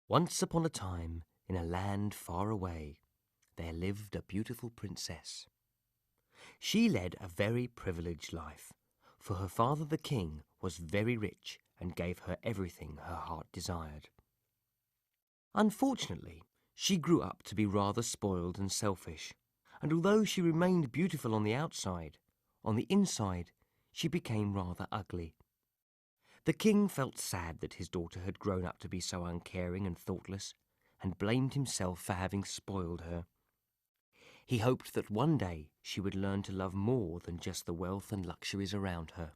Once upon a time, in a land far away, there lived a beautiful princess. She led a very privileged life, for her father the king was very rich and gave her everything her heart desired. Unfortunately, she grew up to be rather spoiled and selfish, and although she remained beautiful on the outside, on the inside she became rather ugly. The king felt sad that his daughter had grown up to be so uncaring and thoughtless, and blamed himself for having spoiled her. He hoped that one day she would learn to love more than just the wealth and luxuries around her.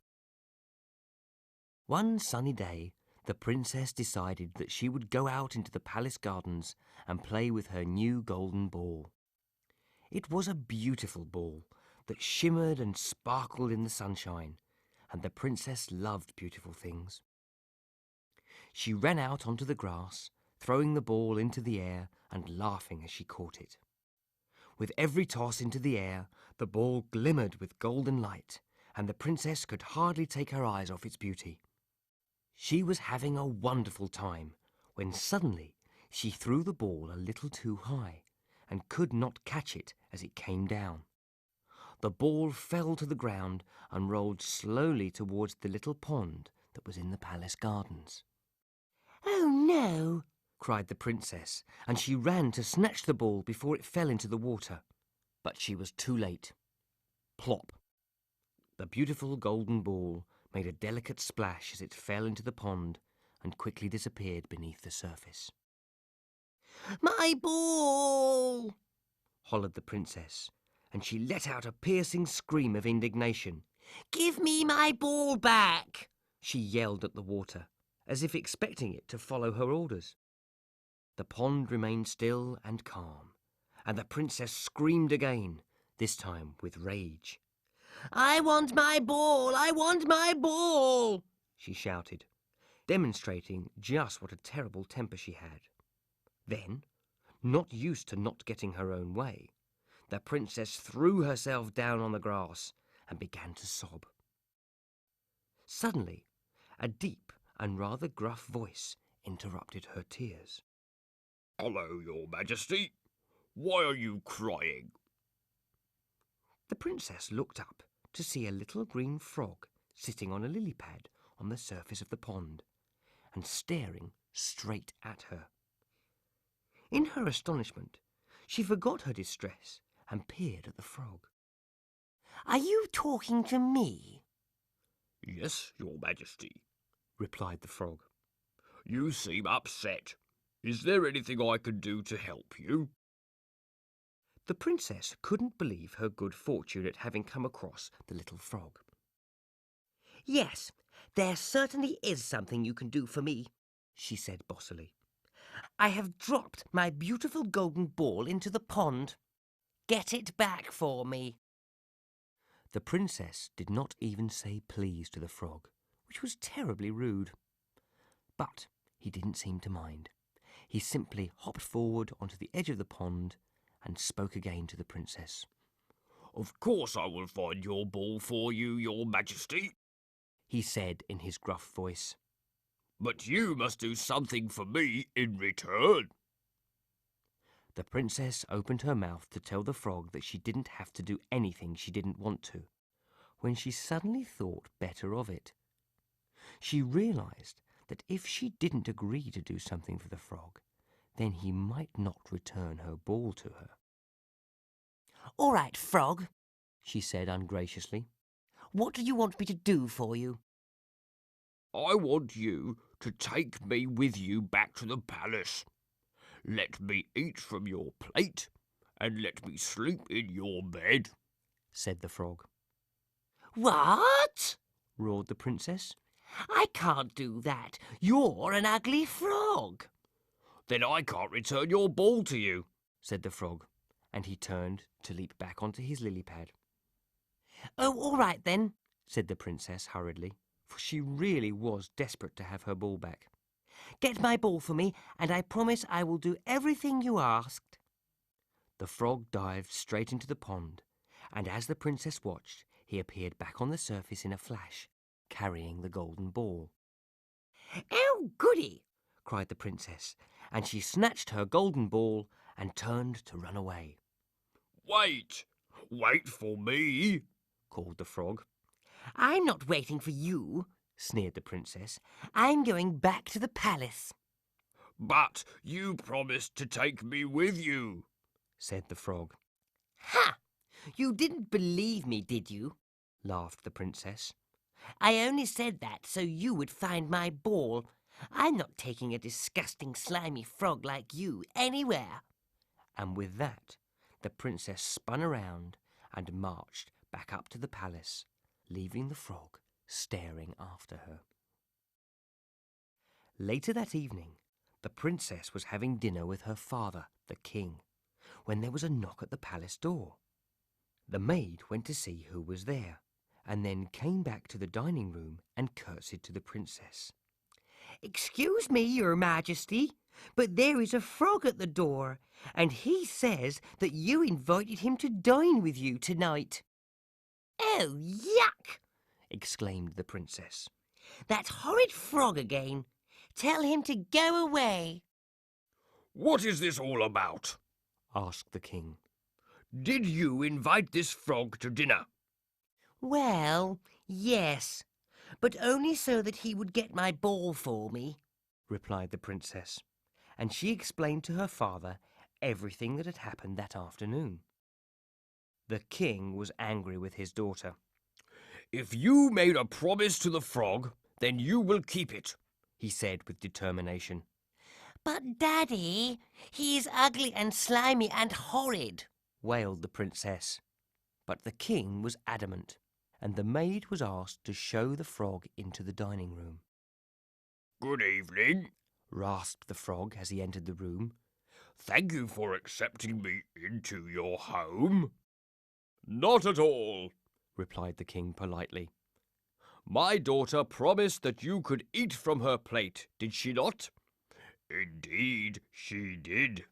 One sunny day, the princess decided that she would go out into the palace gardens and play with her new golden ball. It was a beautiful ball that shimmered and sparkled in the sunshine, and the princess loved beautiful things. She ran out onto the grass, throwing the ball into the air and laughing as she caught it. With every toss into the air, the ball glimmered with golden light, and the princess could hardly take her eyes off its beauty. She was having a wonderful time when suddenly she threw the ball a little too high and could not catch it as it came down. The ball fell to the ground and rolled slowly towards the little pond that was in the palace gardens. "Oh no!" cried the princess, and she ran to snatch the ball before it fell into the water. But she was too late. Plop! The beautiful golden ball made a delicate splash as it fell into the pond and quickly disappeared beneath the surface. "My ball!" hollered the princess, and she let out a piercing scream of indignation. "Give me my ball back!" she yelled at the water, as if expecting it to follow her orders. The pond remained still and calm, and the princess screamed again, this time with rage. "I want my ball! I want my ball!" she shouted, demonstrating just what a terrible temper she had. Then, not used to not getting her own way, the princess threw herself down on the grass and began to sob. Suddenly, a deep and rather gruff voice interrupted her tears. "Hello, Your Majesty. Why are you crying?" The princess looked up to see a little green frog sitting on a lily pad on the surface of the pond and staring straight at her. In her astonishment, she forgot her distress and peered at the frog. "Are you talking to me?" "Yes, Your Majesty," replied the frog. "You seem upset. Is there anything I can do to help you?" The princess couldn't believe her good fortune at having come across the little frog. "Yes, there certainly is something you can do for me," she said bossily. "I have dropped my beautiful golden ball into the pond. Get it back for me." The princess did not even say please to the frog, which was terribly rude. But he didn't seem to mind. He simply hopped forward onto the edge of the pond and spoke again to the princess. "Of course I will find your ball for you, Your Majesty," he said in his gruff voice. "But you must do something for me in return." The princess opened her mouth to tell the frog that she didn't have to do anything she didn't want to, when she suddenly thought better of it. She realized that if she didn't agree to do something for the frog, then he might not return her ball to her. "All right, frog," she said ungraciously. "What do you want me to do for you?" "I want you to take me with you back to the palace. Let me eat from your plate, and let me sleep in your bed," said the frog. "What?" roared the princess. "I can't do that. You're an ugly frog." "Then I can't return your ball to you," said the frog, and he turned to leap back onto his lily pad. "Oh, all right then," said the princess hurriedly, for she really was desperate to have her ball back. "Get my ball for me, and I promise I will do everything you asked." The frog dived straight into the pond, and as the princess watched, he appeared back on the surface in a flash, carrying the golden ball. "Oh, goody!" cried the princess, and she snatched her golden ball and turned to run away. Wait! Wait for me! Called the frog. I'm not waiting for you, sneered the princess. I'm going back to the palace. But you promised to take me with you, said the frog. Ha! You didn't believe me, did you? Laughed the princess. I only said that so you would find my ball. I'm not taking a disgusting slimy frog like you anywhere. And with that, the princess spun around and marched back up to the palace, leaving the frog staring after her. Later that evening, the princess was having dinner with her father, the king, when there was a knock at the palace door. The maid went to see who was there, and then came back to the dining room and curtsied to the princess. Excuse me, your majesty, but there is a frog at the door, and he says that you invited him to dine with you tonight. Oh, yuck! Exclaimed the princess. That horrid frog again. Tell him to go away. What is this all about? Asked the king. Did you invite this frog to dinner? Well, yes, but only so that he would get my ball for me, replied the princess, and she explained to her father everything that had happened that afternoon. The king was angry with his daughter. If you made a promise to the frog, then you will keep it, he said with determination. But, Daddy, he is ugly and slimy and horrid, wailed the princess. But the king was adamant, and the maid was asked to show the frog into the dining room. Good evening, rasped the frog as he entered the room. Thank you for accepting me into your home. Not at all, replied the king politely. My daughter promised that you could eat from her plate, did she not? Indeed, she did,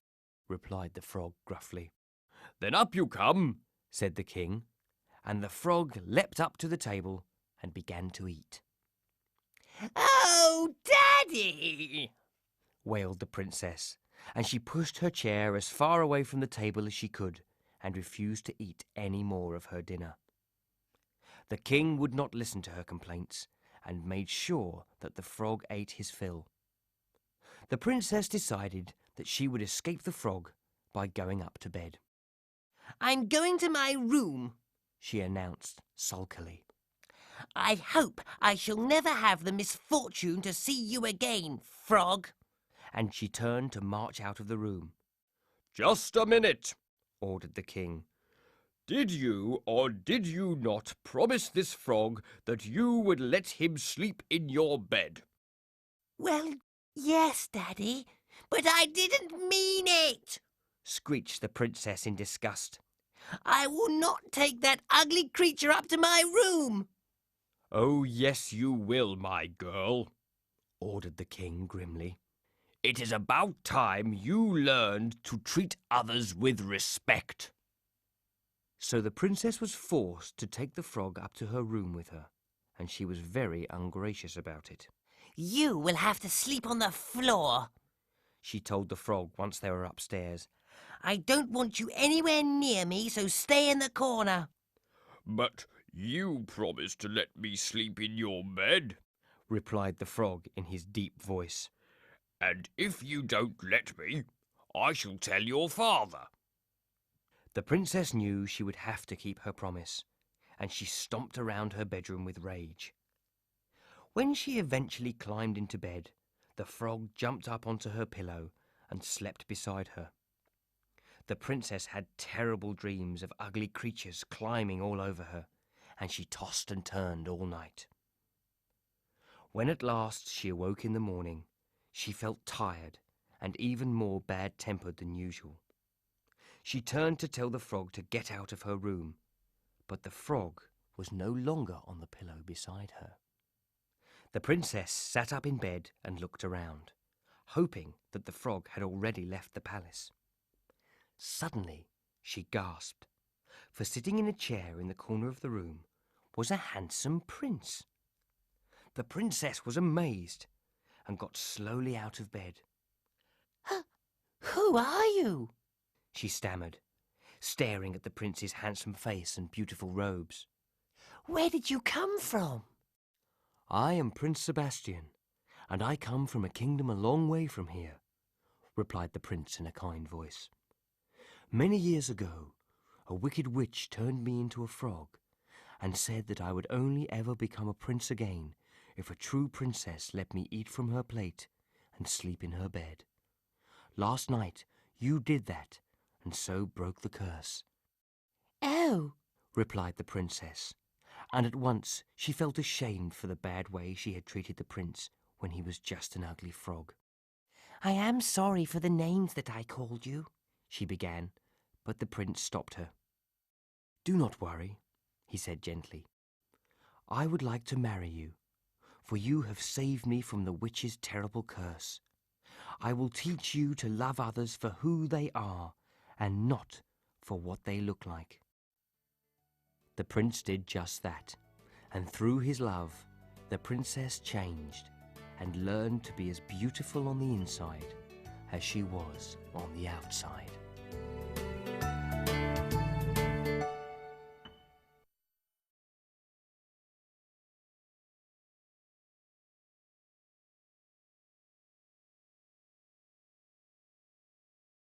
replied the frog gruffly. Then up you come, said the king, and the frog leapt up to the table and began to eat. Oh, Daddy! wailed the princess, and she pushed her chair as far away from the table as she could and refused to eat any more of her dinner. The king would not listen to her complaints and made sure that the frog ate his fill. The princess decided that she would escape the frog by going up to bed. I'm going to my room, she announced sulkily. I hope I shall never have the misfortune to see you again, frog. And she turned to march out of the room. Just a minute, ordered the king. Did you or did you not promise this frog that you would let him sleep in your bed? Well, yes, Daddy, but I didn't mean it, screeched the princess in disgust. I will not take that ugly creature up to my room. Oh, yes, you will, my girl, ordered the king grimly. It is about time you learned to treat others with respect. So the princess was forced to take the frog up to her room with her, and she was very ungracious about it. You will have to sleep on the floor, she told the frog once they were upstairs. I don't want you anywhere near me, so stay in the corner. But you promised to let me sleep in your bed, replied the frog in his deep voice. And if you don't let me, I shall tell your father. The princess knew she would have to keep her promise, and she stomped around her bedroom with rage. When she eventually climbed into bed, the frog jumped up onto her pillow and slept beside her. The princess had terrible dreams of ugly creatures climbing all over her, and she tossed and turned all night. When at last she awoke in the morning, she felt tired and even more bad-tempered than usual. She turned to tell the frog to get out of her room, but the frog was no longer on the pillow beside her. The princess sat up in bed and looked around, hoping that the frog had already left the palace. Suddenly, she gasped, for sitting in a chair in the corner of the room was a handsome prince. The princess was amazed and got slowly out of bed. Who are you? She stammered, staring at the prince's handsome face and beautiful robes. Where did you come from? I am Prince Sebastian, and I come from a kingdom a long way from here, replied the prince in a kind voice. Many years ago, a wicked witch turned me into a frog and said that I would only ever become a prince again if a true princess let me eat from her plate and sleep in her bed. Last night you did that, and so broke the curse. Oh, replied the princess, and at once she felt ashamed for the bad way she had treated the prince when he was just an ugly frog. I am sorry for the names that I called you, she began, but the prince stopped her. Do not worry, he said gently. I would like to marry you, for you have saved me from the witch's terrible curse. I will teach you to love others for who they are and not for what they look like. The prince did just that, and through his love, the princess changed and learned to be as beautiful on the inside as she was on the outside.